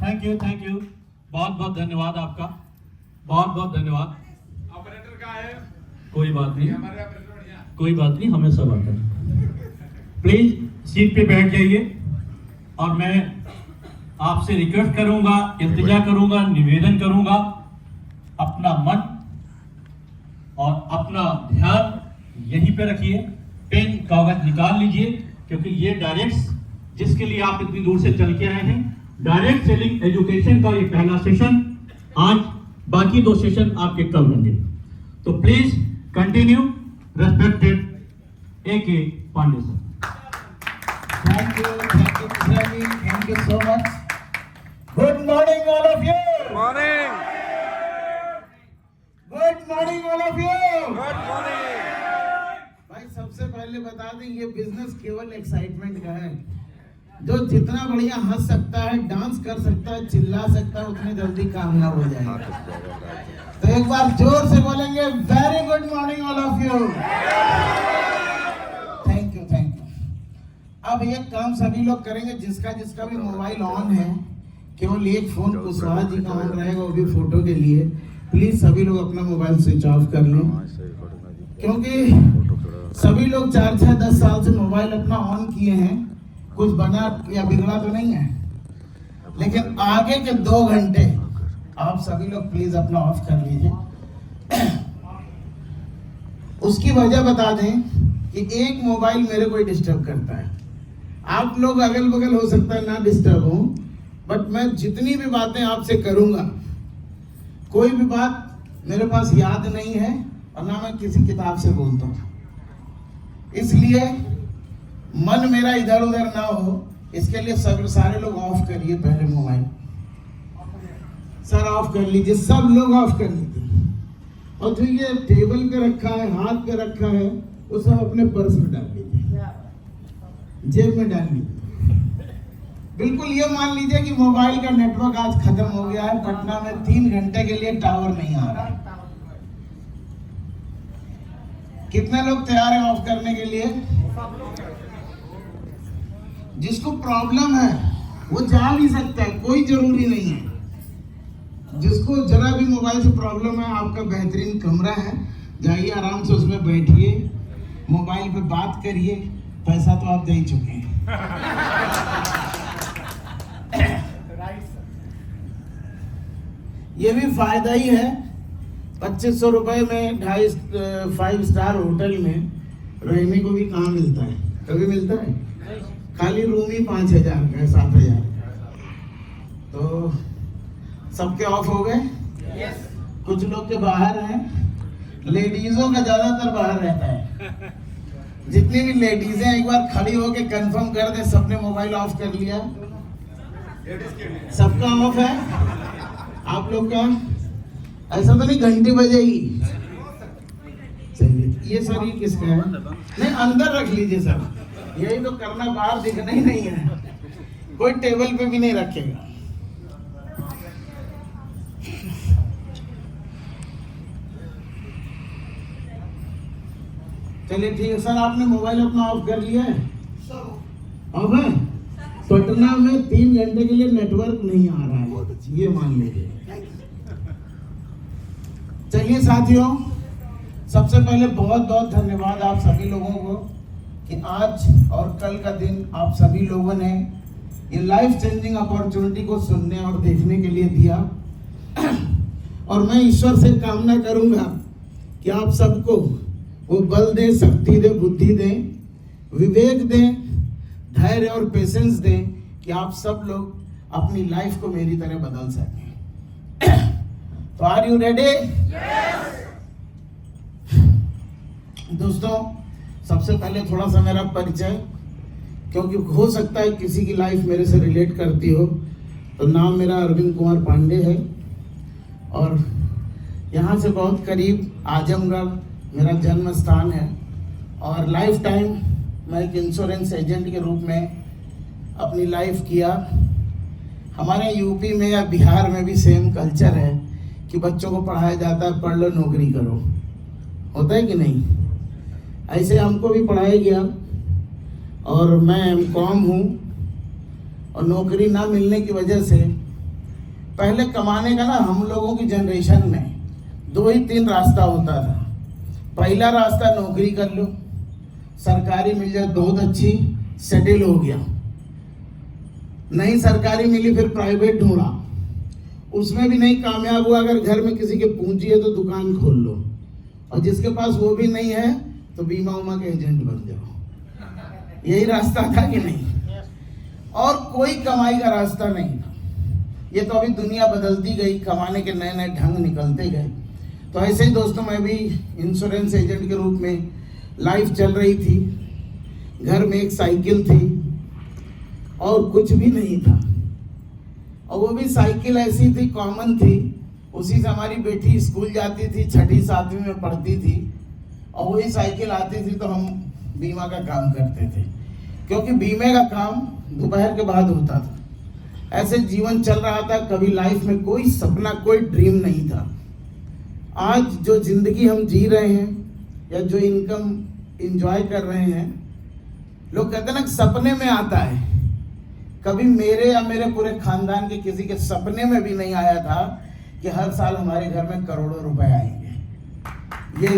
Thank you. बहुत बहुत धन्यवाद आपका, बहुत बहुत धन्यवाद। ऑपरेटर का है, कोई बात नहीं, हमारे ऑपरेटर बढ़िया। कोई बात नहीं, हमें सब आता है। प्लीज सीट पे बैठ जाइए और मैं आपसे रिक्वेस्ट करूंगा, इल्तिजा करूंगा, निवेदन करूंगा, अपना मन और अपना ध्यान यहीं पे रखिए। पेन कागज निकाल लीजिए, क्योंकि ये डायरेक्ट जिसके लिए आप इतनी दूर से चल के आए हैं, डायरेक्ट सेलिंग एजुकेशन का ये पहला सेशन आज, बाकी 2 सेशन आपके कल होंगे। तो please continue. Respected A.K. Pandey sir. Thank you so much. Good morning, all of you. Morning, Good morning, all of you. Good morning. भाई सबसे पहले बता दें, ये बिजनेस केवल एक्साइटमेंट का है। जो जितना बढ़िया हंस सकता है, डांस कर सकता है, चिल्ला सकता है, उतनी जल्दी कामयाब हो जाएगा। तो एक बार जोर से बोलेंगे, very good morning all of you. Thank you. अब ये काम सभी लोग करेंगे, जिसका जिसका भी मोबाइल ऑन है, केवल एक फोन कुशवाहा जी का ऑन रहेगा, वो भी फोटो के लिए। प्लीज सभी लोग अपना मोबाइल स्विच ऑफ कर लें, क्योंकि सभी लोग 4-6-10 साल से मोबाइल अपना ऑन किए हैं, कुछ बना या बिगड़ा तो नहीं है। लेकिन आगे के 2 घंटे आप सभी लोग प्लीज अपना ऑफ कर लीजिए। उसकी वजह बता दें कि एक मोबाइल मेरे को डिस्टर्ब करता है। आप लोग अगल बगल हो सकता है ना डिस्टर्ब हो, बट मैं जितनी भी बातें आपसे करूंगा, कोई भी बात मेरे पास याद नहीं है और ना मैं किसी किताब से बोलता हूँ। इसलिए मन मेरा इधर उधर ना हो, इसके लिए सब सारे लोग ऑफ करिए पहले मोबाइल। सर ऑफ कर लीजिए, सब लोग ऑफ कर लीजिए। और जो ये टेबल पे रखा है, हाथ पे रखा है, वो सब अपने पर्स में डाल लीजिए, जेब में डाल लीजिए। बिल्कुल ये मान लीजिए कि मोबाइल का नेटवर्क आज खत्म हो गया है। पटना में 3 घंटे के लिए टावर नहीं आ रहा है। कितने लोग तैयार हैं ऑफ करने के लिए? जिसको प्रॉब्लम है वो जा भी सकता है, कोई जरूरी नहीं है। जिसको जरा भी मोबाइल से प्रॉब्लम है, आपका बेहतरीन कमरा है, जाइए आराम से उसमें बैठिए, मोबाइल पे बात करिए। पैसा तो आप दे ही चुके हैं। ये भी फायदा ही है। 2500 रुपए में 5 स्टार होटल में रहने को भी कहाँ मिलता है, कभी मिलता है? खाली रूम ही 5000 का, 7000 का। तो सबके ऑफ हो गए? कुछ लोग के बाहर हैं। लेडीजों का ज्यादातर बाहर रहता है। जितनी भी लेडीज हैं, एक बार खड़ी होके कंफर्म कर दे सबने मोबाइल ऑफ कर लिया? सबका ऑफ है? आप लोग का ऐसा तो नहीं घंटी बजेगी? चलिए, ये सर ये किसका है? नहीं, अंदर रख लीजिए सर, यही तो करना, बाहर दिखना ही नहीं है। कोई टेबल पे भी नहीं रखेगा। चलिए ठीक है सर, आपने मोबाइल अपना ऑफ कर लिया है? ऑफ है? पटना में 3 घंटे के लिए नेटवर्क नहीं आ रहा है, ये मान लीजिए। चलिए साथियों, सबसे पहले बहुत बहुत धन्यवाद आप सभी लोगों को कि आज और कल का दिन आप सभी लोगों ने ये लाइफ चेंजिंग अपॉर्चुनिटी को सुनने और देखने के लिए दिया। और मैं ईश्वर से कामना करूंगा कि आप सबको वो बल दे, शक्ति दे, बुद्धि दे, विवेक दे, धैर्य और पेशेंस दे कि आप सब लोग अपनी लाइफ को मेरी तरह बदल सकें। तो आर यू रेडी? दोस्तों, सबसे पहले थोड़ा सा मेरा परिचय, क्योंकि हो सकता है किसी की लाइफ मेरे से रिलेट करती हो। तो नाम मेरा अरविंद कुमार पांडे है और यहाँ से बहुत करीब आजमगढ़ मेरा जन्म स्थान है। और लाइफ टाइम मैं एक इंश्योरेंस एजेंट के रूप में अपनी लाइफ किया। हमारे यूपी में या बिहार में भी सेम कल्चर है कि बच्चों को पढ़ाया जाता है, पढ़ लो नौकरी करो, होता है कि नहीं? ऐसे हमको भी पढ़ाया गया और मैं एमकॉम हूँ और नौकरी ना मिलने की वजह से पहले कमाने का ना हम लोगों की जनरेशन में 2 ही 3 रास्ता होता था। पहला रास्ता नौकरी कर लो, सरकारी मिल जाए बहुत अच्छी, सेटल हो गया। नहीं सरकारी मिली फिर प्राइवेट ढूंढा, उसमें भी नहीं कामयाब हुआ। अगर घर में किसी के पूंजी है तो दुकान खोल लो, और जिसके पास वो भी नहीं है तो बीमा उमा के एजेंट बन जाओ। यही रास्ता था कि नहीं? और कोई कमाई का रास्ता नहीं था। ये तो अभी दुनिया बदलती गई, कमाने के नए नए ढंग निकलते गए। तो ऐसे ही दोस्तों मैं भी इंश्योरेंस एजेंट के रूप में लाइफ चल रही थी। घर में एक साइकिल थी और कुछ भी नहीं था, और वो भी साइकिल ऐसी थी, कॉमन थी। उसी से हमारी बेटी स्कूल जाती थी, 6ठी 7वीं में पढ़ती थी, और वही साइकिल आती थी तो हम बीमा का काम करते थे, क्योंकि बीमे का काम दोपहर के बाद होता था। ऐसे जीवन चल रहा था। कभी लाइफ में कोई सपना, कोई ड्रीम नहीं था। आज जो जिंदगी हम जी रहे हैं या जो इनकम एंजॉय कर रहे हैं, लोग कहते हैं ना सपने में आता है। कभी मेरे या मेरे पूरे खानदान के किसी के सपने में भी नहीं आया था कि हर साल हमारे घर में करोड़ों रुपए आएंगे। ये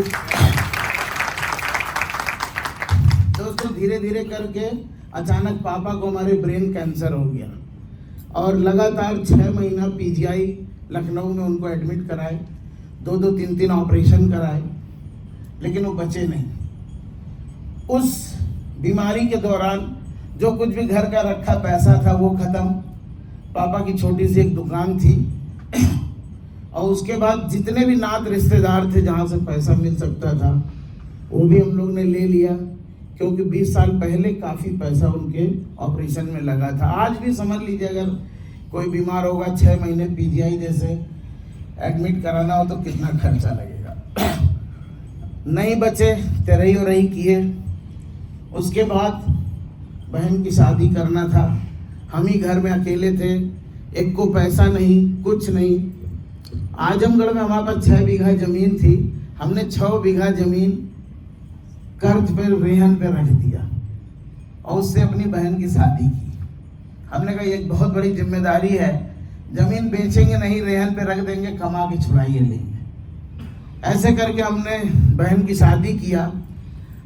दोस्तों धीरे धीरे करके अचानक पापा को हमारे ब्रेन कैंसर हो गया और लगातार 6 महीना पीजीआई लखनऊ में उनको एडमिट कराए, 2-2, 3-3 ऑपरेशन कराए, लेकिन वो बचे नहीं। उस बीमारी के दौरान जो कुछ भी घर का रखा पैसा था वो खत्म। पापा की छोटी सी एक दुकान थी और उसके बाद जितने भी नात रिश्तेदार थे जहाँ से पैसा मिल सकता था वो भी हम लोग ने ले लिया, क्योंकि 20 साल पहले काफ़ी पैसा उनके ऑपरेशन में लगा था। आज भी समझ लीजिए अगर कोई बीमार होगा 6 महीने पीजीआई जैसे एडमिट कराना हो तो कितना खर्चा लगेगा। नहीं बचे, तेरही और रही किए। उसके बाद बहन की शादी करना था। हम ही घर में अकेले थे, एक को पैसा नहीं, कुछ नहीं। आजमगढ़ में हमारे पास 6 बीघा जमीन थी। हमने 6 बीघा जमीन कर्ज पे रेहन पे रख दिया और उससे अपनी बहन की शादी की। हमने कहा एक बहुत बड़ी जिम्मेदारी है, जमीन बेचेंगे नहीं, रेहन पे रख देंगे, कमा के छुड़ाइए लेंगे। ऐसे करके हमने बहन की शादी किया।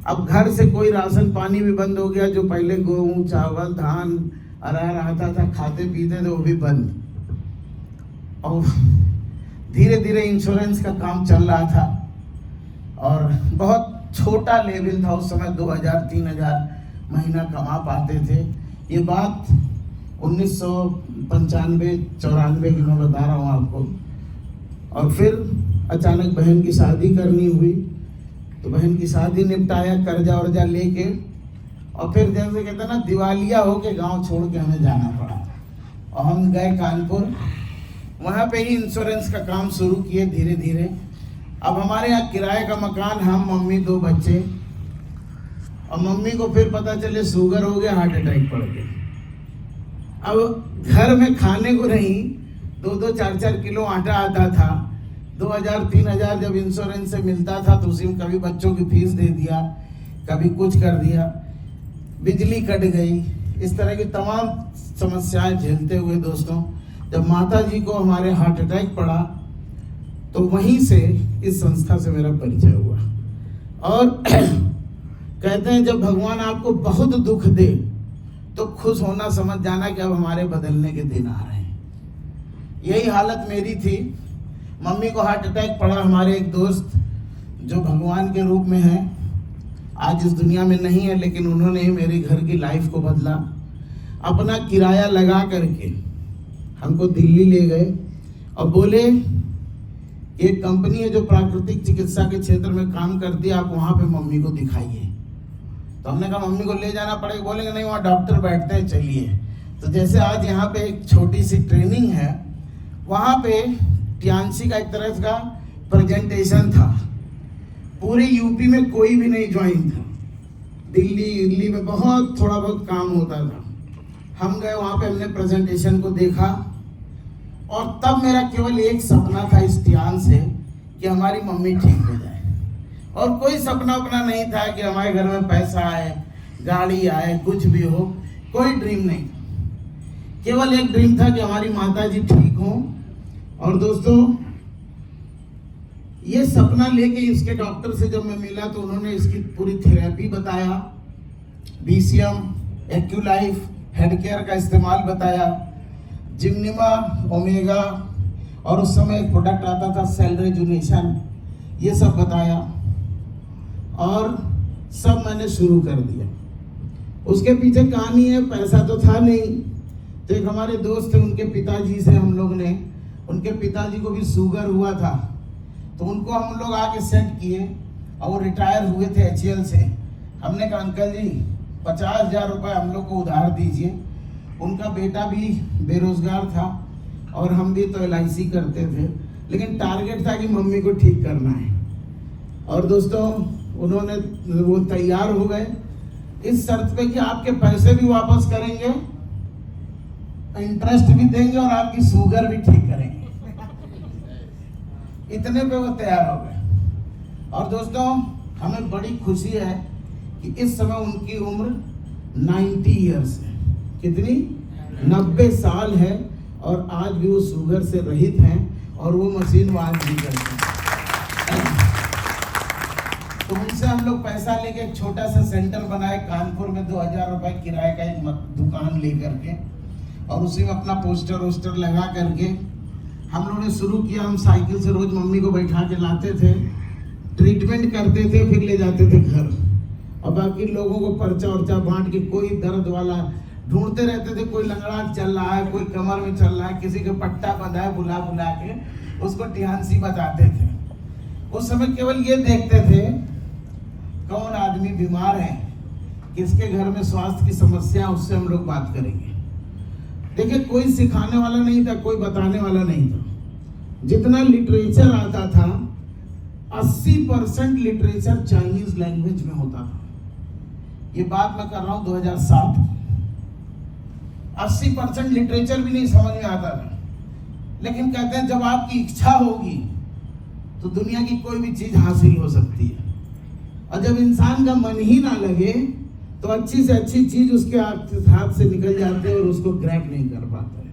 अब घर से कोई राशन पानी भी बंद हो गया। जो पहले गेहूँ, चावल, धान, अरहर आता था, खाते पीते थे, वो भी बंद। और धीरे धीरे इंश्योरेंस का काम चल रहा था और बहुत छोटा लेवल था उस समय, 2000-3000 महीना कमा पाते थे। ये बात 1995-94 की मैं बता रहा हूँ आपको। और फिर अचानक बहन की शादी करनी हुई तो बहन की शादी निपटाया, कर्जा वर्जा लेके, और फिर जैसे कहते हैं ना दिवालिया होके गांव छोड़ के हमें जाना पड़ा और हम गए कानपुर। वहाँ पे ही इंश्योरेंस का काम शुरू किए धीरे धीरे। अब हमारे यहाँ किराए का मकान, हम, मम्मी, 2 बच्चे। और मम्मी को फिर पता चले शुगर हो गया, हार्ट अटैक पड़ गया। अब घर में खाने को नहीं, 2-2, 4-4 किलो आटा आता था। 2000-3000 जब इंश्योरेंस से मिलता था तो उसी में कभी बच्चों की फीस दे दिया, कभी कुछ कर दिया, बिजली कट गई। इस तरह की तमाम समस्याएं झेलते हुए दोस्तों जब माता जी को हमारे हार्ट अटैक पड़ा तो वहीं से इस संस्था से मेरा परिचय हुआ। और कहते हैं जब भगवान आपको बहुत दुख दे तो खुश होना समझ जाना कि अब हमारे बदलने के दिन आ रहे हैं। यही हालत मेरी थी। मम्मी को हार्ट अटैक पड़ा। हमारे एक दोस्त जो भगवान के रूप में है, आज इस दुनिया में नहीं है, लेकिन उन्होंने ही मेरे घर की लाइफ को बदला। अपना किराया लगा करके हमको दिल्ली ले गए और बोले एक कंपनी है जो प्राकृतिक चिकित्सा के क्षेत्र में काम करती है, आप वहाँ पे मम्मी को दिखाइए। तो हमने कहा मम्मी को ले जाना पड़ेगा। बोलेंगे नहीं, वहाँ डॉक्टर बैठते हैं, चलिए। तो जैसे आज यहाँ पे एक छोटी सी ट्रेनिंग है, वहाँ पे टियान्सी का एक तरह का प्रेजेंटेशन था। पूरे यूपी में कोई भी नहीं ज्वाइन था। दिल्ली में बहुत थोड़ा बहुत काम होता था। हम गए वहाँ पे, हमने प्रेजेंटेशन को देखा और तब मेरा केवल एक सपना था इस ध्यान से कि हमारी मम्मी ठीक हो जाए। और कोई सपना अपना नहीं था कि हमारे घर में पैसा आए, गाड़ी आए, कुछ भी हो, कोई ड्रीम नहीं था। केवल एक ड्रीम था कि हमारी माता जी ठीक हो। और दोस्तों, ये सपना लेके इसके डॉक्टर से जब मैं मिला तो उन्होंने इसकी पूरी थेरेपी बताया, बीसीएम, एक्यूलाइफ, हेड केयर का इस्तेमाल बताया, जिम्निमा, ओमेगा, और उस समय एक प्रोडक्ट आता था सेल रेजुनेशन, ये सब बताया और सब मैंने शुरू कर दिया। उसके पीछे कहानी है, पैसा तो था नहीं, तो एक हमारे दोस्त थे, उनके पिताजी से हम लोग ने, उनके पिताजी को भी शुगर हुआ था, तो उनको हम लोग आके सेट किए और वो रिटायर हुए थे HCL से। हमने कहा अंकल जी 50,000 रुपये हम लोग को उधार दीजिए। उनका बेटा भी बेरोजगार था और हम भी तो LIC करते थे, लेकिन टारगेट था कि मम्मी को ठीक करना है। और दोस्तों, उन्होंने वो तैयार हो गए इस शर्त पे कि आपके पैसे भी वापस करेंगे, इंटरेस्ट भी देंगे और आपकी शुगर भी ठीक करेंगे। इतने पे वो तैयार हो गए। और दोस्तों, हमें बड़ी खुशी है कि इस समय उनकी उम्र 90 ईयर्स है। कितनी? 90 साल है और आज भी वो शुगर से रहित हैं और वो मशीन वाज भी करते हैं। तो उनसे हम लोग पैसा लेके एक छोटा सा सेंटर बनाए कानपुर में, 2,000 रुपए किराए का एक दुकान लेकर के, और उसी में अपना पोस्टर वोस्टर लगा करके हम लोगों ने शुरू किया। हम साइकिल से रोज मम्मी को बैठा के लाते थे, ट्रीटमेंट करते थे, फिर ले जाते थे घर, और बाकी लोगों को पर्चा वर्चा बांट के, कोई दर्द वाला ढूंढते रहते थे, कोई लंगड़ा चल रहा है, कोई कमर में चल रहा है, किसी का पट्टा बंधा है, बुला बुला के उसको टिहानसी बताते थे। उस समय केवल ये देखते थे कौन आदमी बीमार है, किसके घर में स्वास्थ्य की समस्या, उससे हम लोग बात करेंगे। देखिए, कोई सिखाने वाला नहीं था, कोई बताने वाला नहीं था। जितना लिटरेचर आता था 80% लिटरेचर चाइनीज लैंग्वेज में होता था। ये बात मैं कर रहा हूं 2007। 80% लिटरेचर भी नहीं समझ में आता था, लेकिन कहते हैं जब आपकी इच्छा होगी तो दुनिया की कोई भी चीज हासिल हो सकती है, और जब इंसान का मन ही ना लगे तो अच्छी से अच्छी चीज उसके हाथ से निकल जाती है और उसको ग्रैब नहीं कर पाता है।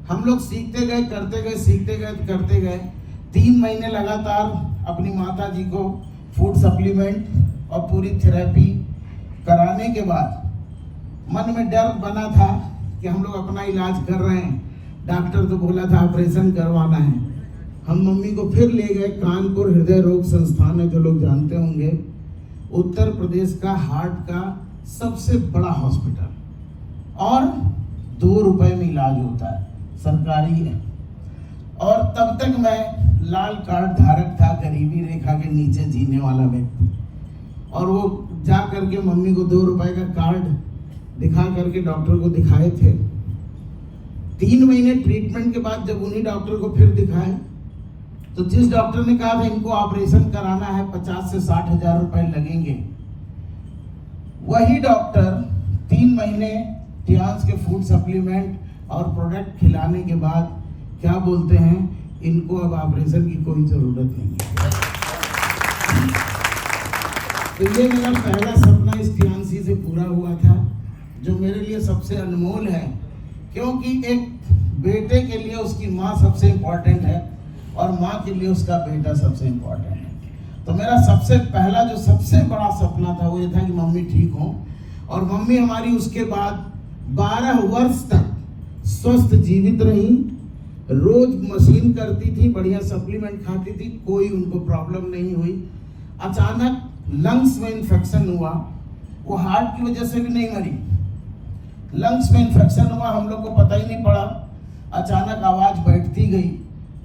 हम लोग सीखते गए, करते गए, सीखते गए, करते गए। 3 महीने लगातार अपनी माता जी को फूड सप्लीमेंट और पूरी थेरेपी कराने के बाद मन में डर बना था कि हम लोग अपना इलाज कर रहे हैं, डॉक्टर तो बोला था ऑपरेशन करवाना है। हम मम्मी को फिर ले गए कानपुर हृदय रोग संस्थान है, जो लोग जानते होंगे, उत्तर प्रदेश का हार्ट का सबसे बड़ा हॉस्पिटल, और 2 रुपए में इलाज होता है, सरकारी है। और तब तक मैं लाल कार्ड धारक था, गरीबी रेखा के नीचे जीने वाला व्यक्ति, और वो जा करके मम्मी को 2 रुपए का कार्ड दिखा करके डॉक्टर को दिखाए थे। 3 महीने ट्रीटमेंट के बाद जब उन्हीं डॉक्टर को फिर दिखाए, तो जिस डॉक्टर ने कहा था इनको ऑपरेशन कराना है, 50 से 60 हजार रुपए लगेंगे, वही डॉक्टर 3 महीने टियान्स के फूड सप्लीमेंट और प्रोडक्ट खिलाने के बाद क्या बोलते हैं, इनको अब ऑपरेशन की कोई जरूरत नहीं है। तो ये मेरा पहला सपना इस टियान्सी से पूरा हुआ था, जो मेरे लिए सबसे अनमोल है, क्योंकि एक बेटे के लिए उसकी माँ सबसे इम्पोर्टेंट है और माँ के लिए उसका बेटा सबसे इम्पोर्टेंट है। तो मेरा सबसे पहला जो सबसे बड़ा सपना था वो ये था कि मम्मी ठीक हो, और मम्मी हमारी उसके बाद 12 वर्ष तक स्वस्थ जीवित रही, रोज मशीन करती थी, बढ़िया सप्लीमेंट खाती थी, कोई उनको प्रॉब्लम नहीं हुई। अचानक लंग्स में इन्फेक्शन हुआ, वो हार्ट की वजह से भी नहीं मरी, लंग्स में इन्फेक्शन हुआ, हम लोग को पता ही नहीं पड़ा। अचानक आवाज बैठती गई,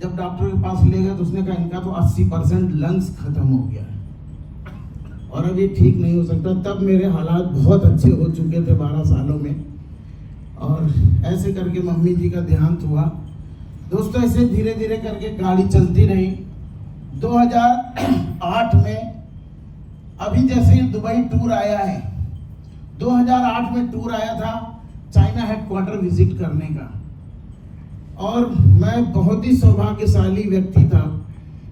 जब डॉक्टर के पास ले गए तो उसने कहा इनका तो 80% लंग्स खत्म हो गया है और अब ये ठीक नहीं हो सकता। तब मेरे हालात बहुत अच्छे हो चुके थे 12 सालों में, और ऐसे करके मम्मी जी का देहांत हुआ। दोस्तों, ऐसे धीरे धीरे करके गाड़ी चलती रही। 2008 में अभी जैसे दुबई टूर आया है, 2008 में टूर आया था चाइना हेडक्वार्टर विजिट करने का, और मैं बहुत ही सौभाग्यशाली व्यक्ति था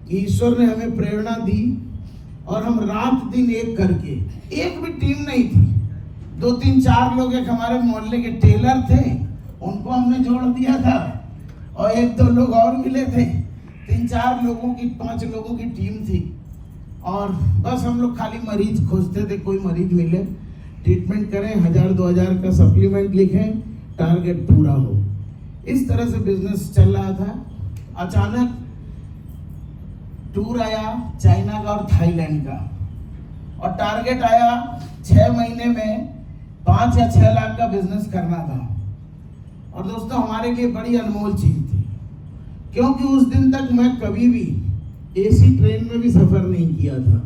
कि ईश्वर ने हमें प्रेरणा दी और हम रात दिन एक करके, एक भी टीम नहीं थी, 2-3-4 लोग, एक हमारे मोहल्ले के टेलर थे, उनको हमने जोड़ दिया था, और 1-2 लोग और मिले थे, 3-4 लोगों की, 5 लोगों की टीम थी। और बस हम लोग खाली मरीज खोजते थे, कोई मरीज मिले, ट्रीटमेंट करें, 1000-2000 का सप्लीमेंट लिखें, टारगेट पूरा हो। इस तरह से बिजनेस चल रहा था। अचानक टूर आया चाइना का और थाईलैंड का, और टारगेट आया 6 महीने में 5 या 6 लाख का बिजनेस करना था। और दोस्तों हमारे लिए बड़ी अनमोल चीज थी, क्योंकि उस दिन तक मैं कभी भी एसी ट्रेन में भी सफर नहीं किया था,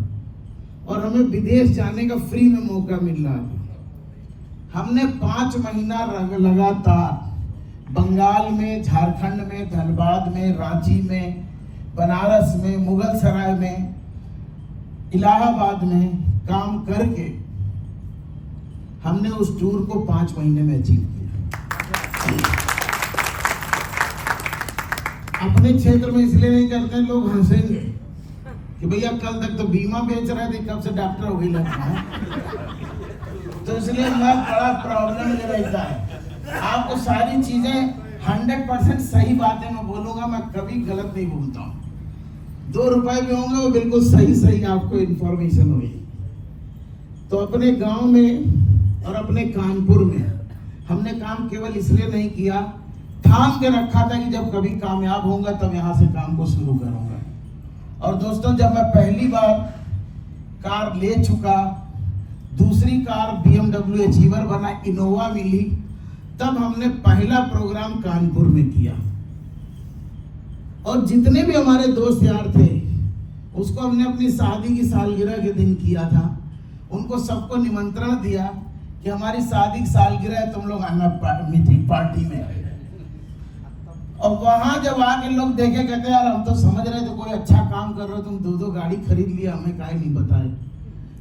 और हमें विदेश जाने का फ्री में मौका मिल रहा था। हमने 5 महीना लगातार बंगाल में, झारखंड में, धनबाद में, रांची में, बनारस में, मुगल सराय में, इलाहाबाद में काम करके हमने उस टूर को 5 महीने में अचीव किया। अपने क्षेत्र में इसलिए नहीं करते, लोग हंसेंगे कि भैया कल तक तो बीमा बेच रहे थे, कब से डॉक्टर हो गई लगता है। तो इसलिए मैं बड़ा प्रॉब्लम में रहता है। आपको सारी चीजें 100% सही बातें मैं बोलूंगा, मैं कभी गलत नहीं बोलता हूँ। 2 रुपए भी होंगे वो बिल्कुल सही आपको इंफॉर्मेशन होगी। तो अपने गांव में और अपने कानपुर में हमने काम केवल इसलिए नहीं किया, ठान के रखा था कि जब कभी कामयाब होऊंगा तब यहाँ से काम को शुरू करूंगा। और दोस्तों जब मैं पहली बार कार ले चुका, दूसरी कार BMW अचीवर बना, इनोवा मिली, तब हमने पहला प्रोग्राम कानपुर में किया। और जितने भी हमारे दोस्त यार थे, उसको हमने अपनी शादी की सालगिरह के दिन किया था। उनको सबको निमंत्रण दिया कि हमारी शादी की सालगिरह है, तुम लोग आना मीटिंग पार्टी में। और वहां जब आके लोग देखे, कहते यार हम तो समझ रहे थे कोई अच्छा काम कर रहे हो, तुम 2-2 गाड़ी खरीद लिया, हमें काहे नहीं बताए,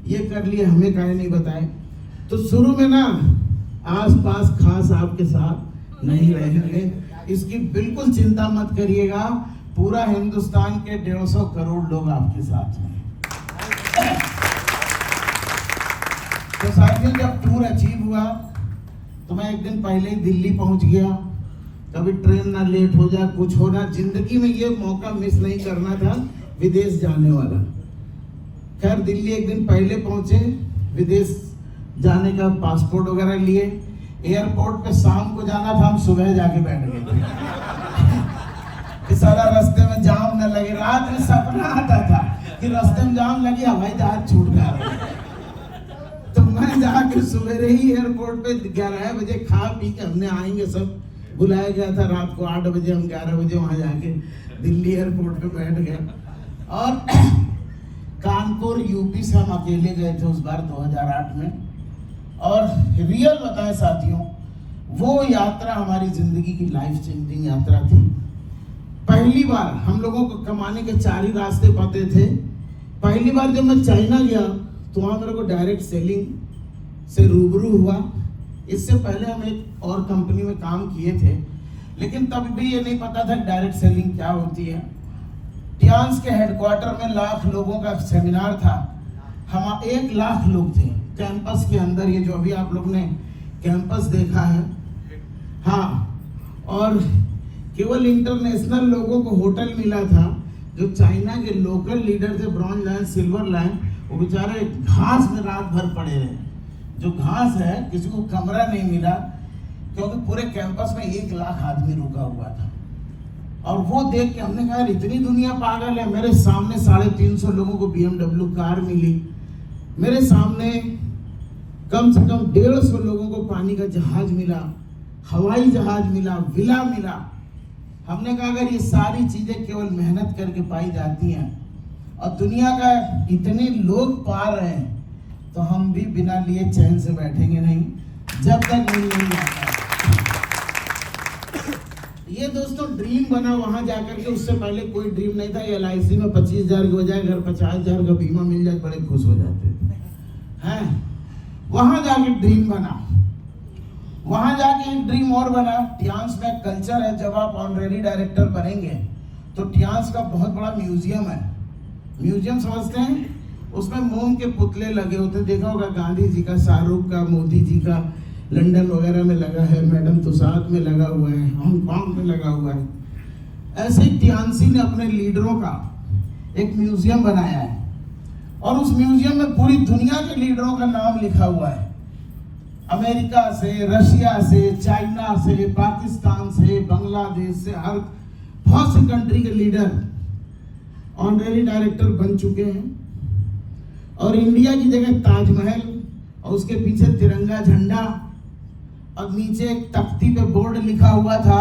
ये कर लिए, हमें काहे नहीं बताए। तो शुरू में ना आस-पास खास आपके साथ नहीं रहेंगे, इसकी बिल्कुल चिंता मत करिएगा। पूरा हिंदुस्तान के 150 करोड़ लोग आपके साथ हैं। तो साथियों जब टूर अचीव हुआ तो मैं एक दिन पहले ही दिल्ली पहुंच गया। कभी ट्रेन ना लेट हो जाए, कुछ हो ना, जिंदगी में ये मौका मिस नहीं करना था विदेश जाने वाला। खैर दिल्ली एक दिन पहले पहुंचे, विदेश जाने का पासपोर्ट वगैरह लिए। एयरपोर्ट पे शाम को जाना था, हम सुबह जाके बैठ गए कि सारा रास्ते में जाम न लगे। रात में सपना आता था कि रास्ते में जाम लगे, हवाई जहाज छूट गया। तो मैं जाके सवेरे ही एयरपोर्ट पे 11 बजे खा पी के हमने आएंगे सब, बुलाया गया था रात को 8 बजे, हम 11 बजे वहां जाके दिल्ली एयरपोर्ट पे बैठ गए। और कानपुर यूपी से हम अकेले गए थे उस बार 2008 में। और रियल बताएं साथियों, वो यात्रा हमारी जिंदगी की लाइफ चेंजिंग यात्रा थी। पहली बार हम लोगों को कमाने के 4 ही रास्ते पते थे। पहली बार जब मैं चाइना गया तो वहाँ मेरे को डायरेक्ट सेलिंग से रूबरू हुआ। इससे पहले हम एक और कंपनी में काम किए थे, लेकिन तब भी ये नहीं पता था डायरेक्ट सेलिंग क्या होती है। टियांस के हेडक्वार्टर में 1 लाख लोगों का सेमिनार था। हम 1 लाख लोग थे कैंपस के अंदर, ये जो अभी आप लोग ने कैंपस देखा है। हाँ, और केवल इंटरनेशनल लोगों को होटल मिला था। जो चाइना के लोकल लीडर थे, ब्रॉन्ज लाइन, सिल्वर लाइन, वो बेचारे घास में रात भर पड़े रहे। जो घास है, किसी को कमरा नहीं मिला, क्योंकि पूरे कैंपस में 1 लाख आदमी रुका हुआ था। और वो देख के हमने कहा इतनी दुनिया पागल है। मेरे सामने 350 लोगों को BMW कार मिली, मेरे सामने कम से कम 150 लोगों को पानी का जहाज मिला, हवाई जहाज मिला, विला मिला। हमने कहा अगर ये सारी चीजें केवल मेहनत करके पाई जाती हैं और दुनिया का इतने लोग पा रहे हैं, तो हम भी बिना लिए चैन से बैठेंगे नहीं जब तक मिल नहीं जाता। ये दोस्तों ड्रीम बना वहां जाकर के। उससे पहले कोई ड्रीम नहीं था। LIC में 25,000 की बजाय अगर 50,000 का बीमा मिल जाए बड़े खुश हो जाते हैं। वहां जाके ड्रीम बना। वहां जाके एक ड्रीम और बना। टियांस में कल्चर है, जब आप ऑनरेरी डायरेक्टर बनेंगे तो टियांस का बहुत बड़ा म्यूजियम है। म्यूजियम समझते हैं? उसमें मोम के पुतले लगे होते, देखा होगा गांधी जी का, शाहरुख का, मोदी जी का लंदन वगैरह में लगा है, मैडम तुसाद में लगा हुआ है, हांगकांग में लगा हुआ है। ऐसे ही टियानसी ने अपने लीडरों का एक म्यूजियम बनाया है और उस म्यूजियम में पूरी दुनिया के लीडरों का नाम लिखा हुआ है, अमेरिका से, रशिया से, चाइना से, पाकिस्तान से, बांग्लादेश से, हर बहुत से कंट्री के लीडर ऑनरेरी डायरेक्टर बन चुके हैं। और इंडिया की जगह ताजमहल और उसके पीछे तिरंगा झंडा और नीचे एक तख्ती पे बोर्ड लिखा हुआ था,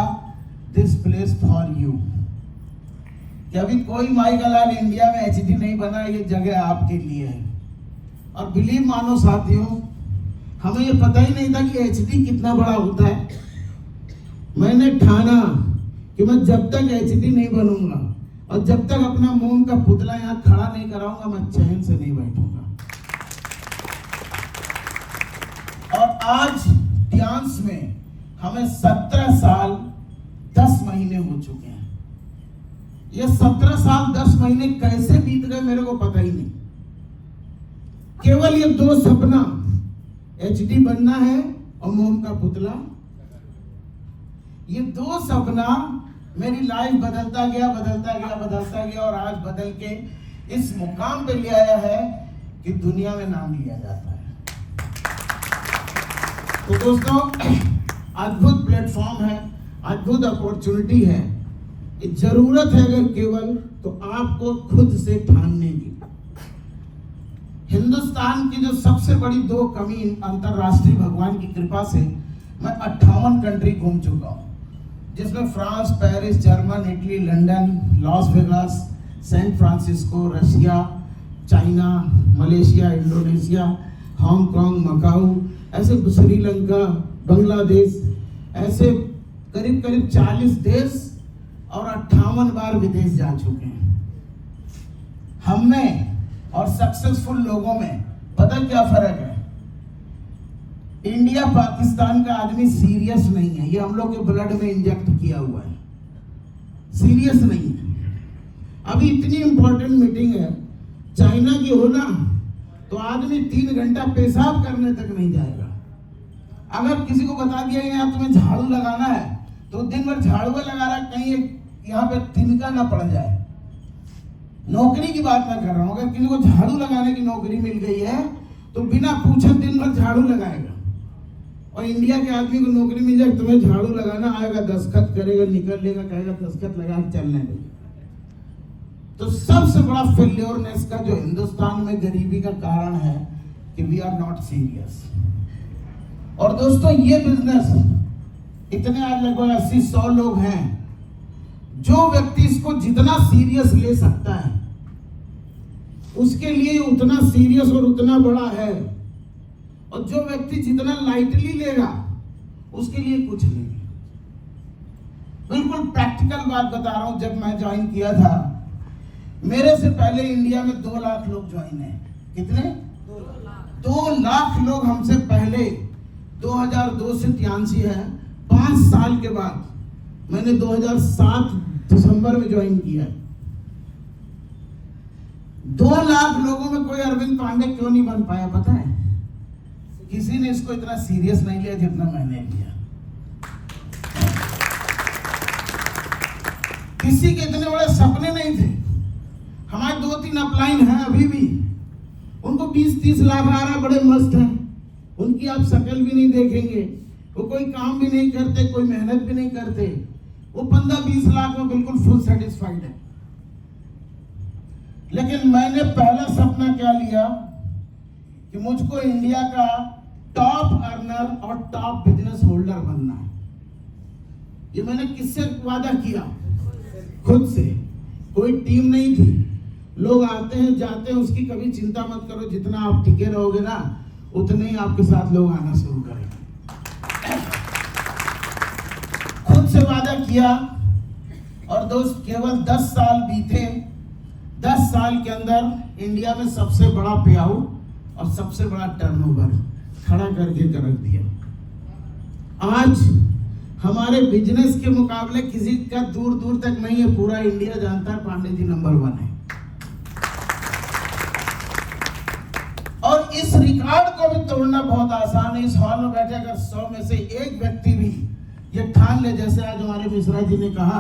दिस प्लेस फॉर यू। कि अभी कोई माइकलाल इंडिया में एचडी नहीं बना, ये जगह आपके लिए है। और बिलीव मानो साथियों, हमें ये पता ही नहीं था कि एचडी कितना बड़ा होता है। मैंने ठाना कि मैं जब तक एचडी नहीं बनूंगा और जब तक अपना मोम का पुतला यहाँ खड़ा नहीं कराऊंगा, मैं चैन से नहीं बैठूंगा। और आज टियान्स में हमें 17 साल 10 महीने हो चुके हैं। ये 17 साल 10 महीने कैसे बीत गए मेरे को पता ही नहीं। केवल ये 2 सपना, एचडी बनना है और मोम का पुतला, ये 2 सपना मेरी लाइफ बदलता गया और आज बदल के इस मुकाम पे ले आया है कि दुनिया में नाम लिया जाता है। तो दोस्तों, अद्भुत प्लेटफॉर्म है, अद्भुत अपॉर्चुनिटी है। जरूरत है अगर केवल तो आपको खुद से ठानने की। हिंदुस्तान की जो सबसे बड़ी 2 कमी अंतरराष्ट्रीय भगवान की कृपा से मैं 58 कंट्री घूम चुका हूँ, जिसमें France, Paris, German, Italy, London, Las Vegas, San Francisco, Russia, China, Malaysia, Indonesia, Hong Kong, Macau, ऐसे श्रीलंका, बांग्लादेश, ऐसे करीब करीब 40 देश और 58 बार विदेश जा चुके हैं। हम में और सक्सेसफुल लोगों में पता क्या फर्क है? इंडिया पाकिस्तान का आदमी सीरियस नहीं है, ये हम लोग के ब्लड में इंजेक्ट किया हुआ है, सीरियस नहीं है। अभी इतनी इंपॉर्टेंट मीटिंग है चाइना की हो ना, तो आदमी 3 घंटा पेशाब करने तक नहीं जाएगा। अगर किसी को बता दिया यार तुम्हें झाड़ू लगाना है, तो दिन भर झाड़ू लगा रहा, कहीं यहाँ पे तिनका ना पड़ जाए। नौकरी की बात मैं कर रहा हूँ, अगर किसी को झाड़ू लगाने की नौकरी मिल गई है तो बिना पूछे दिन भर झाड़ू लगाएगा। और इंडिया के आदमी को नौकरी मिल जाए, तुम्हें झाड़ू लगाना आएगा, दस्तखत करेगा, निकल लेगा, कहेगा दस्तखत लगा के चलने दे। तो सबसे बड़ा फेल्योरनेस का जो हिंदुस्तान में गरीबी का कारण है कि वी आर नॉट सीरियस। और दोस्तों, ये बिजनेस इतने आज लगभग 80-100 लोग हैं। जो व्यक्ति इसको जितना सीरियस ले सकता है उसके लिए उतना सीरियस और उतना बड़ा है, और जो व्यक्ति जितना लाइटली लेगा उसके लिए कुछ नहीं। बिल्कुल प्रैक्टिकल बात बता रहा हूं, जब मैं ज्वाइन किया था, मेरे से पहले इंडिया में 2 लाख लोग ज्वाइन है। कितने? 2 लाख लोग हमसे पहले 2002 से टियान्सी है। 5 साल के बाद मैंने 2007 दिसंबर में ज्वाइन किया। 2 लाख लोगों में कोई अरविंद पांडे क्यों नहीं बन पाया पता है? किसी ने इसको इतना सीरियस नहीं लिया जितना मैंने लिया। किसी के इतने बड़े सपने नहीं थे। हमारे 2-3 अपलाइन हैं अभी भी, उनको 20-30 लाख आ रहा, बड़े मस्त हैं। उनकी आप शक्ल भी नहीं देखेंगे, वो कोई काम भी नहीं करते, कोई मेहनत भी नहीं करते, वो 15-20 लाख में बिल्कुल फुल सेटिस्फाइड है। लेकिन मैंने पहला सपना क्या लिया कि मुझको इंडिया का टॉप अर्नर और टॉप बिजनेस होल्डर बनना है। ये मैंने किससे वादा किया? खुद से। कोई टीम नहीं थी। लोग आते हैं जाते हैं, उसकी कभी चिंता मत करो, जितना आप टिके रहोगे ना उतने ही आपके साथ लोग आना शुरू करेंगे। खुद से वादा किया। और दोस्त, केवल 10 साल बीते। 10 साल के अंदर इंडिया में सबसे बड़ा पे आउट और सबसे बड़ा टर्नओवर खड़ा करके रख दिया। आज हमारे बिजनेस के मुकाबले किसी का दूर दूर तक नहीं है, पूरा इंडिया जानता है पांडे जी नंबर 1 है। रिकॉर्ड को भी तोड़ना बहुत आसान है। इस हॉल में बैठे अगर 100 में से एक व्यक्ति भी ये ठान ले, जैसे आज हमारे मिश्रा जी ने कहा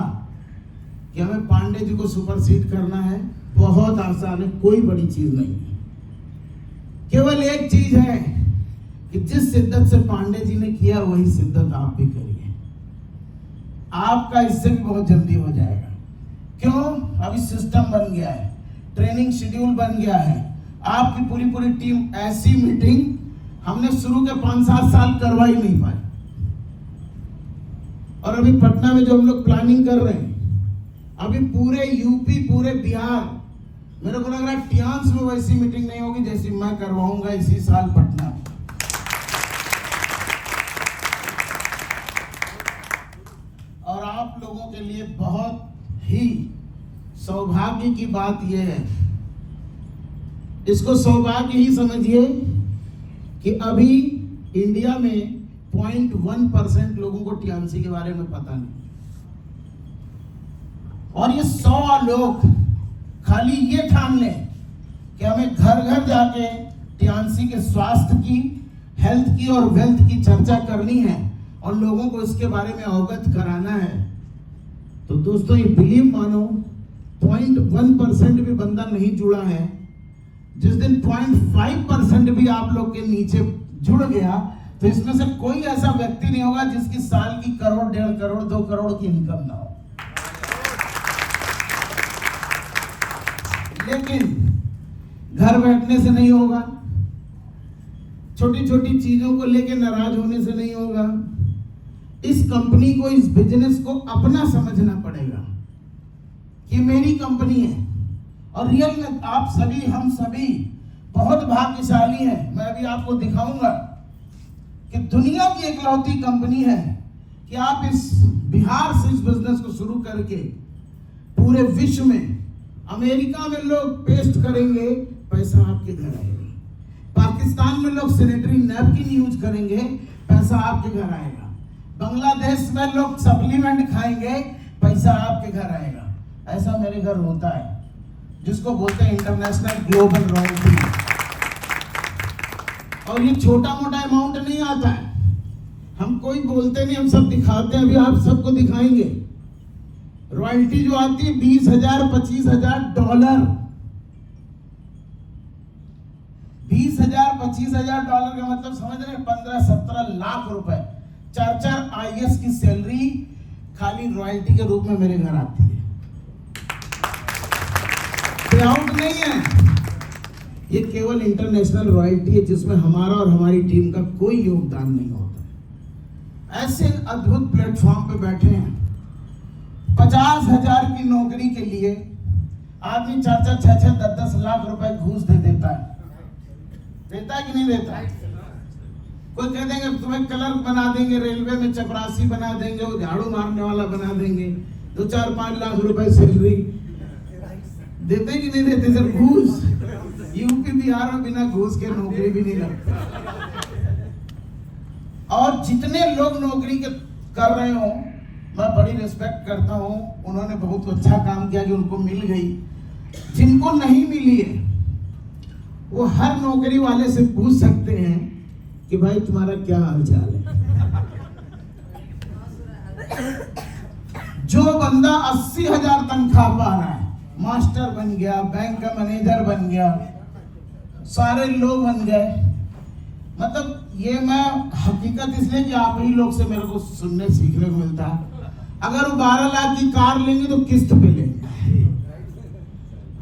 कि हमें पांडे जी को सुपरसीड करना है, बहुत आसान है, कोई बड़ी चीज नहीं है। केवल एक चीज है कि जिस शिद्दत से पांडे जी ने किया वही शिद्दत आप भी करिए, आपका इससे भी बहुत जल्दी हो जाएगा। क्यों? अभी सिस्टम बन गया है, ट्रेनिंग शेड्यूल बन गया है, आपकी पूरी पूरी टीम। ऐसी मीटिंग हमने शुरू के 5-7 साल करवा ही नहीं पाए, और अभी पटना में जो हम लोग प्लानिंग कर रहे हैं, अभी पूरे यूपी, पूरे बिहार, मेरे को लग रहा है टियान्स में वैसी मीटिंग नहीं होगी जैसी मैं करवाऊंगा इसी साल पटना में। और आप लोगों के लिए बहुत ही सौभाग्य की बात यह है, इसको सौभाग्य ही समझिए कि अभी इंडिया में 0.1% लोगों को टीएमसी के बारे में पता नहीं, और ये 100 लोग खाली ये ठान लें कि हमें घर घर जाके टीएमसी के स्वास्थ्य की, हेल्थ की और वेल्थ की चर्चा करनी है और लोगों को इसके बारे में अवगत कराना है। तो दोस्तों ये बिलीव मानो, 0.1% भी बंदा नहीं जुड़ा है, जिस दिन 0.5% भी आप लोग के नीचे जुड़ गया, तो इसमें से कोई ऐसा व्यक्ति नहीं होगा जिसकी साल की 1 करोड़, 1.5 करोड़, 2 करोड़ की इनकम ना हो। लेकिन घर बैठने से नहीं होगा, छोटी छोटी चीजों को लेकर नाराज होने से नहीं होगा। इस कंपनी को, इस बिजनेस को अपना समझना पड़ेगा कि मेरी कंपनी है, और रियल में आप सभी, हम सभी बहुत भाग्यशाली हैं। मैं अभी आपको दिखाऊंगा कि दुनिया की इकलौती कंपनी है कि आप इस बिहार से इस बिजनेस को शुरू करके पूरे विश्व में, अमेरिका में लोग पेस्ट करेंगे, पैसा आपके घर आएगा। पाकिस्तान में लोग सैनिटरी नैपकिन यूज करेंगे, पैसा आपके घर आएगा। बांग्लादेश में लोग सप्लीमेंट खाएंगे, पैसा आपके घर आएगा। ऐसा मेरे घर होता है, जिसको बोलते हैं इंटरनेशनल ग्लोबल रॉयल्टी। और ये छोटा मोटा अमाउंट नहीं आता है, हम कोई बोलते नहीं, हम सब दिखाते हैं। अभी आप सबको दिखाएंगे रॉयल्टी जो आती है $20,000 $25,000। $20,000 $25,000 का मतलब समझ रहे हैं, 15-17 लाख रुपए, 4 IAS की सैलरी खाली रॉयल्टी के रूप में मेरे घर आती है। पे आउट नहीं है, ये केवल इंटरनेशनल रॉयल्टी है जिसमें हमारा और हमारी टीम का कोई योगदान नहीं होता। ऐसे अद्भुत प्लेटफॉर्म पे बैठे हैं, 50,000 की नौकरी के लिए आदमी 4-4, 6-6, 10-10 लाख रुपए घूस दे देता है। देता है कि नहीं देता है? कोई कह देंगे तुम्हें क्लर्क बना देंगे, रेलवे में चपरासी बना देंगे, वो झाड़ू मारने वाला बना देंगे, 2-4-5 लाख रुपए सैलरी। देते कि नहीं देते? सर घूस। यूपी बिहार में बिना घूस के नौकरी भी नहीं लगती। और जितने लोग नौकरी के कर रहे हो, मैं बड़ी रिस्पेक्ट करता हूं, उन्होंने बहुत अच्छा काम किया कि उनको मिल गई। जिनको नहीं मिली है वो हर नौकरी वाले से पूछ सकते हैं कि भाई तुम्हारा क्या हाल चाल है। जो बंदा 80,000 तनख्वाह पा रहा है, मास्टर बन गया, बैंक का मैनेजर बन गया, सारे लोग बन गए, मतलब ये मैं हकीकत इसलिए कि आप ही लोग से मेरे को सुनने सीखने को मिलता है। अगर वो 12 लाख की कार लेंगे तो किस्त पे लेंगे,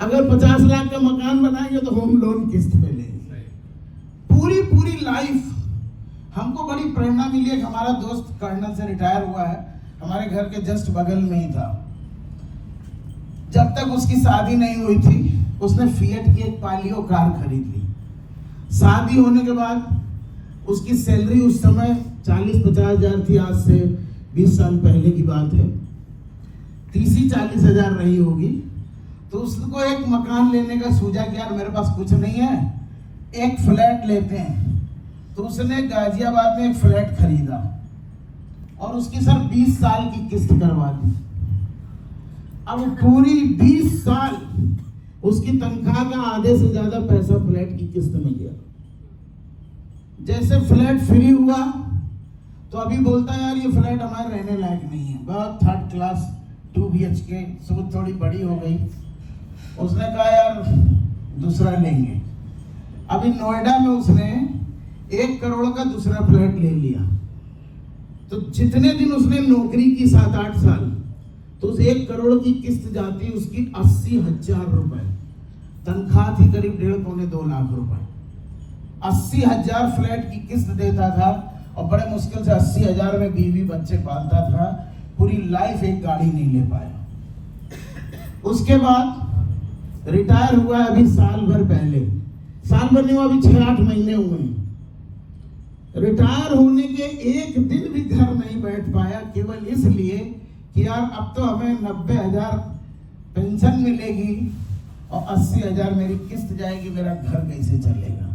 अगर 50 लाख का मकान बनाएंगे तो होम लोन किस्त पे लेंगे। पूरी पूरी लाइफ हमको बड़ी प्रेरणा मिली है। हमारा दोस्त कर्नल से रिटायर हुआ है, हमारे घर के जस्ट बगल में ही था। जब तक उसकी शादी नहीं हुई थी, उसने फिएट की एक पालियो कार खरीद ली। शादी होने के बाद उसकी सैलरी उस समय 40-50 हजार थी, आज से 20 साल पहले की बात है, 30-40 हजार रही होगी। तो उसको एक मकान लेने का सूझा कि यार मेरे पास कुछ नहीं है, एक फ्लैट लेते हैं। तो उसने गाजियाबाद में एक फ्लैट खरीदा और उसकी सर 20 साल की किस्त करवा दी। अब पूरी 20 साल उसकी तनख्वाह का आधे से ज्यादा पैसा फ्लैट की किस्त में गया। जैसे फ्लैट फ्री हुआ तो अभी बोलता है यार ये फ्लैट हमारे रहने लायक नहीं है, बहुत थर्ड क्लास 2 BHK, सोच थोड़ी बड़ी हो गई। उसने कहा यार दूसरा लेंगे। अभी नोएडा में उसने 1 करोड़ का दूसरा फ्लैट ले लिया। तो जितने दिन उसने नौकरी की 7-8 साल, तो उस 1 करोड़ की किस्त जाती उसकी 80,000 रुपए। तनख्वाह थी करीब 1.5-2 लाख रुपए। 80,000 फ्लैट की किस्त देता था और बड़े मुश्किल से 80,000 में बीवी बच्चे पालता था। पूरी लाइफ एक गाड़ी नहीं ले पाया। उसके बाद रिटायर हुआ है अभी साल भर पहले, साल भर नहीं हुआ, अभी 6-8 महीने हुए हैं। रिटायर होने के एक दिन भी घर नहीं बैठ पाया, केवल इसलिए कि यार अब तो हमें 90,000 पेंशन मिलेगी और 80,000 मेरी किस्त जाएगी, मेरा घर कैसे चलेगा।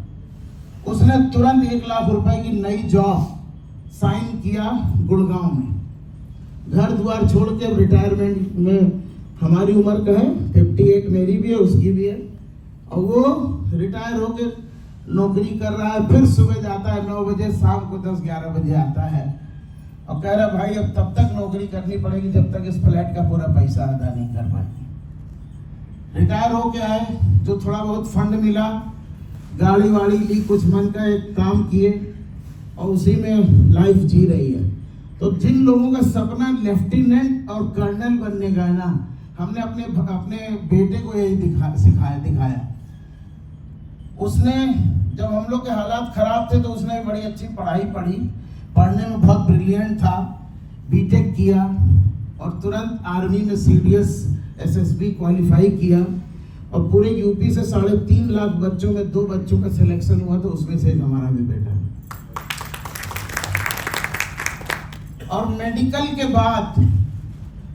उसने तुरंत 1 लाख रुपए की नई जॉब साइन किया गुड़गांव में। घर द्वार छोड़ के रिटायरमेंट में, हमारी उम्र का है 58, मेरी भी है उसकी भी है, और वो रिटायर होकर नौकरी कर रहा है। फिर सुबह जाता है 9 बजे, शाम को 10-11 बजे आता है और कह रहा भाई अब तब तक नौकरी करनी पड़ेगी जब तक इस फ्लैट का पूरा पैसा अदा नहीं कर पाएंगे। रिटायर हो के आए, जो थोड़ा बहुत फंड मिला, गाड़ी वाड़ी ली, कुछ मन का एक काम किए और उसी में लाइफ जी रही है। तो जिन लोगों का सपना लेफ्टिनेंट और कर्नल बनने का है ना, हमने अपने बेटे को यही दिखाया। उसने, जब हम लोग के हालात खराब थे तो उसने बड़ी अच्छी पढ़ाई पढ़ी, पढ़ने में बहुत ब्रिलियंट था, बीटेक किया और तुरंत आर्मी में CDS SSB क्वालिफाई किया और पूरे यूपी से 3.5 लाख बच्चों में 2 बच्चों का सिलेक्शन हुआ, तो उसमें से हमारा भी बेटा है। और मेडिकल के बाद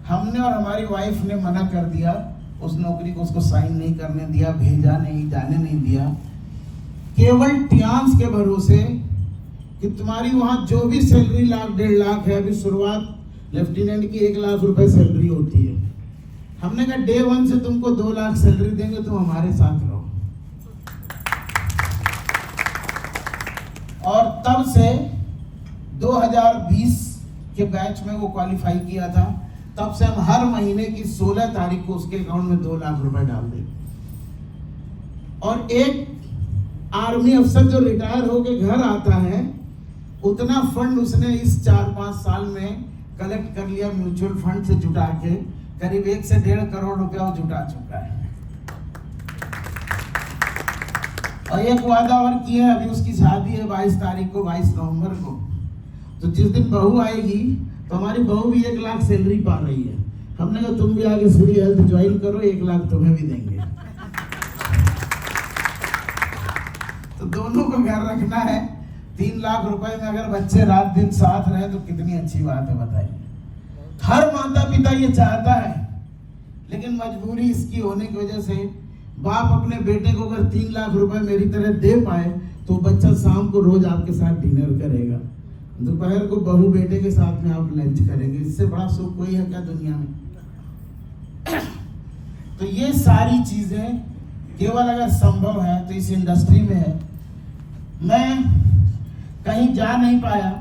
हमने और हमारी वाइफ ने मना कर दिया उस नौकरी को, उसको साइन नहीं करने दिया, भेजा नहीं, जाने नहीं दिया, केवल टियांस के भरोसे कि तुम्हारी वहां जो भी सैलरी 1-1.5 लाख है, अभी शुरुआत लेफ्टिनेंट की 1 लाख रुपए सैलरी होती है। हमने कहा डे 1 से तुमको 2 लाख सैलरी देंगे, तुम हमारे साथ रहो। और तब से 2020 के बैच में वो क्वालिफाई किया था, तब से हम हर महीने की 16 तारीख को उसके अकाउंट में 2 लाख रुपए डाल देंगे। और एक आर्मी अफसर जो रिटायर होके घर आता है, उतना फंड उसने इस 4-5 साल में कलेक्ट कर लिया म्यूचुअल फंड से जुटा के, करीब 1 से 1.5 करोड़ रुपया वो जुटा चुका है। और एक वादा और किया है, अभी उसकी शादी है 22 तारीख को, 22 नवंबर को, तो जिस दिन बहू आएगी तो हमारी बहू भी 1 लाख सैलरी पा रही है। हमने कहा तुम भी आगे फ्री हेल्थ ज्वाइन करो, 1 लाख तुम्हें भी देंगे। तो दोनों को घर रखना है। 3 लाख रुपए में अगर बच्चे रात दिन साथ रहे तो कितनी अच्छी बात है, बताइए। हर माता पिता ये चाहता है, लेकिन मजबूरी इसकी होने की वजह से बाप अपने बेटे को अगर 3 लाख रुपए मेरी तरह दे पाए तो बच्चा शाम को रोज आपके साथ डिनर करेगा, दोपहर को बहू बेटे के साथ में आप लंच करेंगे। इससे बड़ा सुख कोई है क्या दुनिया में? तो ये सारी चीजें केवल अगर संभव है तो इस इंडस्ट्री में है। मैं कहीं जा नहीं पाया,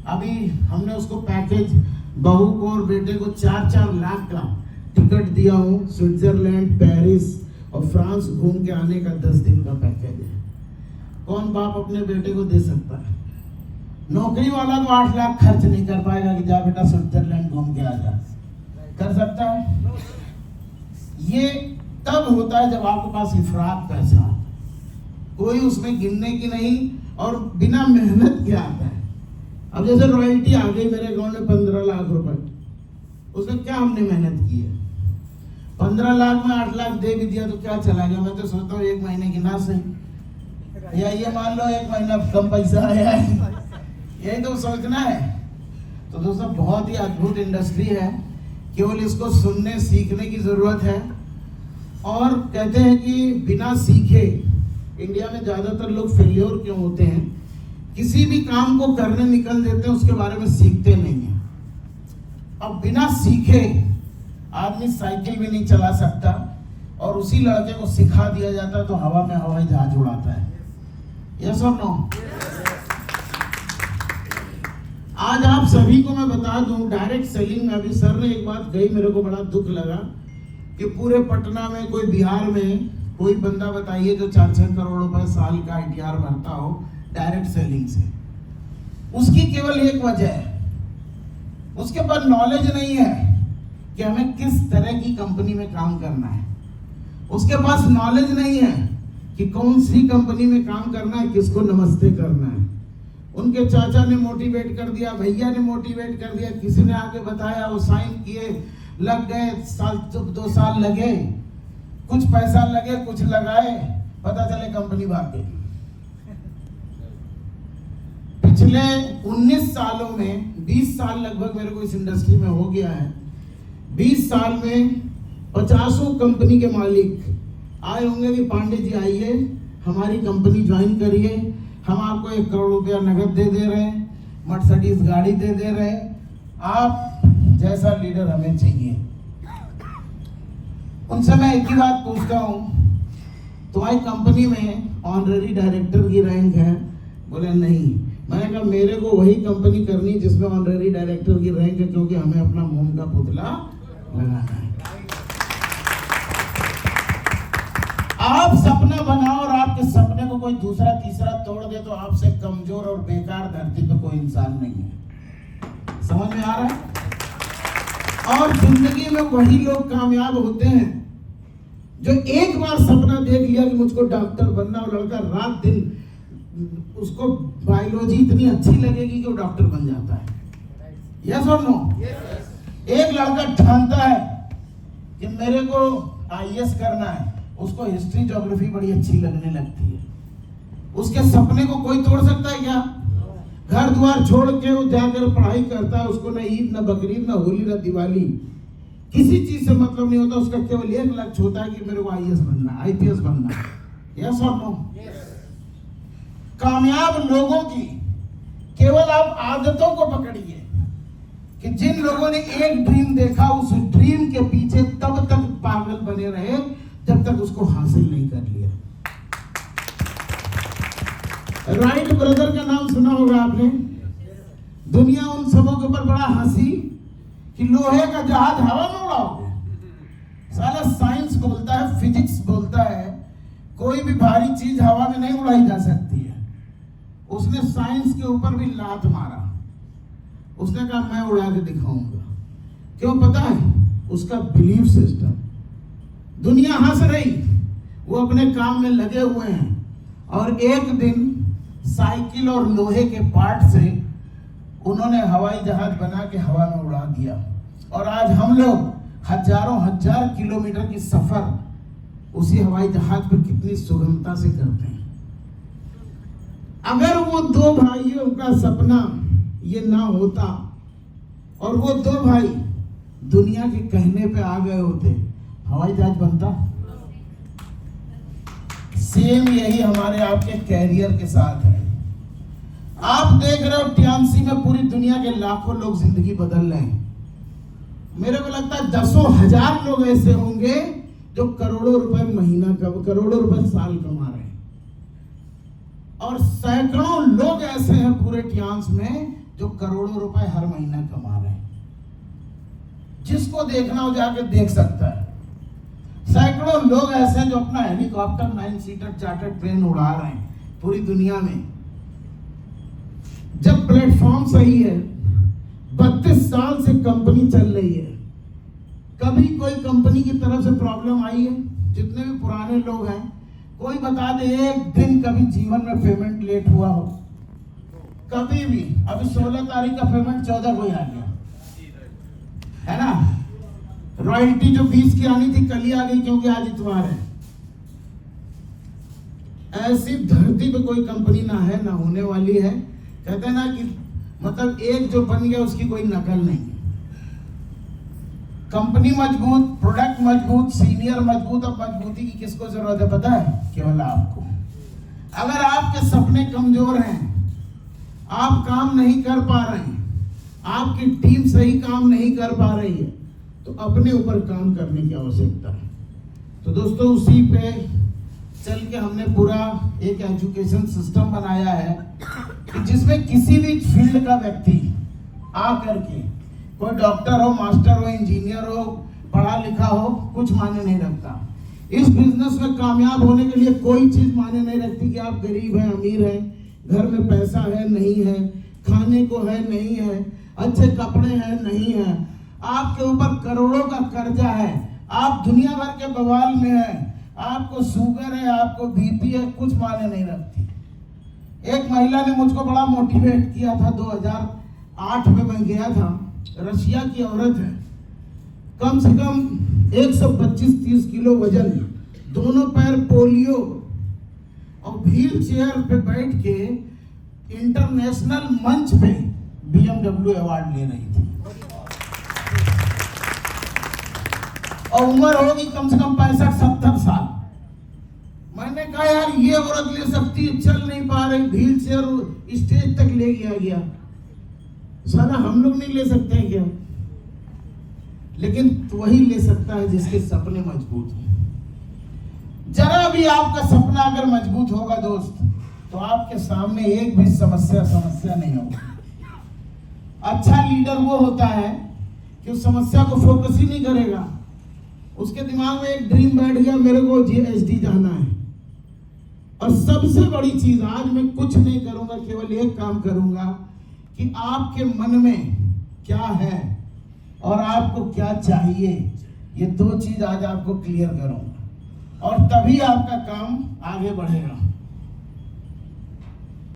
अभी हमने उसको पैकेज, बहू को और बेटे को 4-4 लाख का टिकट दिया हूँ। स्विट्जरलैंड, पेरिस और फ्रांस घूम के आने का 10 दिन का पैकेज है। कौन बाप अपने बेटे को दे सकता है? नौकरी वाला तो 8 लाख खर्च नहीं कर पाएगा कि जा बेटा स्विट्जरलैंड घूम के आ जा। कर सकता है? ये तब होता है जब आपके पास इफरात पैसा हो, कोई उसमें गिनने की नहीं और बिना मेहनत के आता है। अब जैसे रॉयल्टी आ गई मेरे अकाउंट में 15 लाख रुपए, उसमें क्या हमने मेहनत की है? 15 लाख में 8 लाख दे भी दिया तो क्या चला गया? मैं तो सोचता हूँ 1 महीने की ना सही, या ये मान लो 1 महीना कम पैसा आया है, यही तो सोचना है। तो दोस्तों बहुत ही अद्भुत इंडस्ट्री है, केवल इसको सुनने सीखने की जरूरत है। और कहते हैं कि बिना सीखे इंडिया में ज्यादातर लोग फेल्योर क्यों होते हैं? किसी भी काम को करने निकल देते हैं, उसके बारे में सीखते नहीं है। अब बिना सीखे आदमी साइकिल भी नहीं चला सकता, और उसी लड़के को सिखा दिया जाता है तो हवा में हवाई जहाज उड़ाता है। यस और नो? आज आप सभी को मैं बता दूं, डायरेक्ट सेलिंग में अभी सर ने एक बात कही, मेरे को बड़ा दुख लगा कि पूरे पटना में कोई, बिहार में कोई बंदा बताइए जो 4-6 करोड़ रुपए साल का ITR भरता हो डायरेक्ट सेलिंग से। उसकी केवल एक वजह है, उसके पास नॉलेज नहीं है कि हमें किस तरह की कंपनी में काम करना है। उसके पास नॉलेज नहीं है कि कौन सी कंपनी में काम करना है, किसको नमस्ते करना है। उनके चाचा ने मोटिवेट कर दिया, भैया ने मोटिवेट कर दिया, किसी ने आके बताया, वो साइन किए, लग गए, 2 साल लगे, कुछ पैसा लगे, कुछ लगाए, पता चले कंपनी भाग गई। पिछले 19 सालों में 20 साल लगभग मेरे को इस इंडस्ट्री में हो गया है। 20 साल में 50 कंपनी के मालिक आए होंगे कि पांडे जी आइए, हमारी कंपनी ज्वाइन करिए, हम आपको 1 करोड़ रुपया नगद दे रहे हैं, मर्सिडीज गाड़ी दे रहे हैं, आप जैसा लीडर हमें चाहिए। उनसे मैं एक ही बात पूछता हूँ, तुम्हारी कंपनी में ऑनररी डायरेक्टर की रैंक है? बोले नहीं। मैंने कहा मेरे को वही कंपनी करनी जिसमें ऑनररी डायरेक्टर की रैंक है, क्योंकि हमें अपना मोम का पुतला लगाना है। आप सपना बनाओ और आपके सपने को कोई दूसरा तीसरा तोड़ दे तो आपसे कमजोर और बेकार धरती पे कोई इंसान नहीं है। समझ में आ रहा है? और जिंदगी में वही लोग कामयाब होते हैं जो एक बार सपना देख लिया कि मुझको डॉक्टर बनना, और लड़का रात दिन उसको बायोलॉजी इतनी अच्छी लगेगी कि वो डॉक्टर बन जाता है। यस और नो? एक लड़का ठानता है कि मेरे को IAS करना है, उसको हिस्ट्री ज्योग्राफी बड़ी अच्छी लगने लगती है। उसके सपने को कोई तोड़ सकता है क्या? घर द्वार छोड़ के वो जाकर पढ़ाई करता है, उसको ना ईद, ना बकरीद, ना होली, ना दिवाली, किसी चीज से मतलब नहीं होता। उसका केवल एक लक्ष्य होता है कि मेरे को IAS बनना, IPS बनना। यस और नो? कामयाब लोगों की केवल आप आदतों को पकड़िए कि जिन लोगों ने एक ड्रीम देखा, उस ड्रीम के पीछे तब तक पागल बने रहे जब तक उसको हासिल नहीं कर लिया। राइट ब्रदर का नाम सुना होगा आपने। दुनिया उन सबों के ऊपर बड़ा हंसी कि लोहे का जहाज हवा में उड़ाओगे। साला साइंस बोलता है, फिजिक्स बोलता है, कोई भी भारी चीज हवा में नहीं उड़ाई जा सकती है। उसने साइंस के ऊपर भी लात मारा। उसने कहा मैं उड़ा के दिखाऊंगा। क्यों पता है? उसका बिलीफ सिस्टम। दुनिया हंस रही, वो अपने काम में लगे हुए हैं, और एक दिन साइकिल और लोहे के पार्ट से उन्होंने हवाई जहाज बना के हवा में उड़ा दिया। और आज हम लोग हजारों हजार किलोमीटर की सफर उसी हवाई जहाज पर कितनी सुगमता से करते हैं। अगर वो 2 भाइयों का सपना ये ना होता और वो 2 भाई दुनिया के कहने पे आ गए होते, हवाई जहाज बनता? सेम यही हमारे आपके कैरियर के साथ है। आप देख रहे हो टियामसी में पूरी दुनिया के लाखों लोग जिंदगी बदल रहे हैं। मेरे को लगता है 10,000 लोग ऐसे होंगे जो करोड़ों रुपए महीना का, करोड़ों रुपए साल कमा रहे हैं, और सैकड़ों लोग ऐसे हैं पूरे टियाम्स में जो करोड़ों रुपए हर महीना कमा रहे हैं। जिसको देखना हो जाके देख सकता है। सैकड़ों लोग ऐसे हैं जो अपना हेलीकॉप्टर, 9 सीटर चार्टर्ड प्लेन उड़ा रहे हैं पूरी दुनिया में। जब प्लेटफॉर्म सही है, 32 साल से कंपनी चल रही है, कभी कोई कंपनी की तरफ से प्रॉब्लम आई है? जितने भी पुराने लोग हैं, कोई बता दे एक दिन कभी जीवन में पेमेंट लेट हुआ हो? कभी भी। अभी 16 तारीख का पेमेंट 14 को ही आ गया है ना। रॉयल्टी जो 20 की आनी थी कल ही आ गई, क्योंकि आज इतवार है। ऐसी धरती पे कोई कंपनी ना है, ना होने वाली है। कहते हैं ना कि मतलब एक जो बन गया उसकी कोई नकल नहीं। कंपनी मजबूत, प्रोडक्ट मजबूत, सीनियर मजबूत। अब मजबूती की किसको जरूरत है पता है? केवल आपको। अगर आपके सपने कमजोर हैं, आप काम नहीं कर पा रहे हैं, आपकी टीम सही काम नहीं कर पा रही है, तो अपने ऊपर काम करने की आवश्यकता है। तो दोस्तों उसी पे चल के हमने पूरा एक एजुकेशन सिस्टम बनाया है कि जिसमें किसी भी फील्ड का व्यक्ति आ करके, कोई डॉक्टर हो, मास्टर हो, इंजीनियर हो, पढ़ा लिखा हो, कुछ मायने नहीं रखता। इस बिजनेस में कामयाब होने के लिए कोई चीज मायने नहीं रखती कि आप गरीब हैं, अमीर हैं, घर में पैसा है नहीं है, खाने को है नहीं है, अच्छे कपड़े हैं नहीं है, आपके ऊपर करोड़ों का कर्जा है, आप दुनिया भर के बवाल में हैं, आपको शुगर है, आपको बीपी है, कुछ मायने नहीं रखती। एक महिला ने मुझको बड़ा मोटिवेट किया था, 2008 में मैं गया था। रशिया की औरत है, कम से कम 125-30 किलो वजन, दोनों पैर पोलियो, और व्हील चेयर पे बैठ के इंटरनेशनल मंच पे BMW अवार्ड ले रही थी, और उम्र होगी कम से कम 65-70 साल। मैंने कहा यार ये औरत ले सकती है, चल नहीं पा रही, व्हील चेयर स्टेज तक ले गया, साला हम लोग नहीं ले सकते हैं क्या? लेकिन वही ले सकता है जिसके सपने मजबूत हो। जरा भी आपका सपना अगर मजबूत होगा दोस्त, तो आपके सामने एक भी समस्या नहीं होगी। अच्छा लीडर वो होता है कि उस समस्या को फोकस ही नहीं करेगा। उसके दिमाग में एक ड्रीम बैठ गया, मेरे को GSD जाना है, और सबसे बड़ी चीज, आज मैं कुछ नहीं करूंगा, केवल एक काम करूंगा कि आपके मन में क्या है और आपको क्या चाहिए, ये 2 चीज आज आपको क्लियर करूंगा, और तभी आपका काम आगे बढ़ेगा।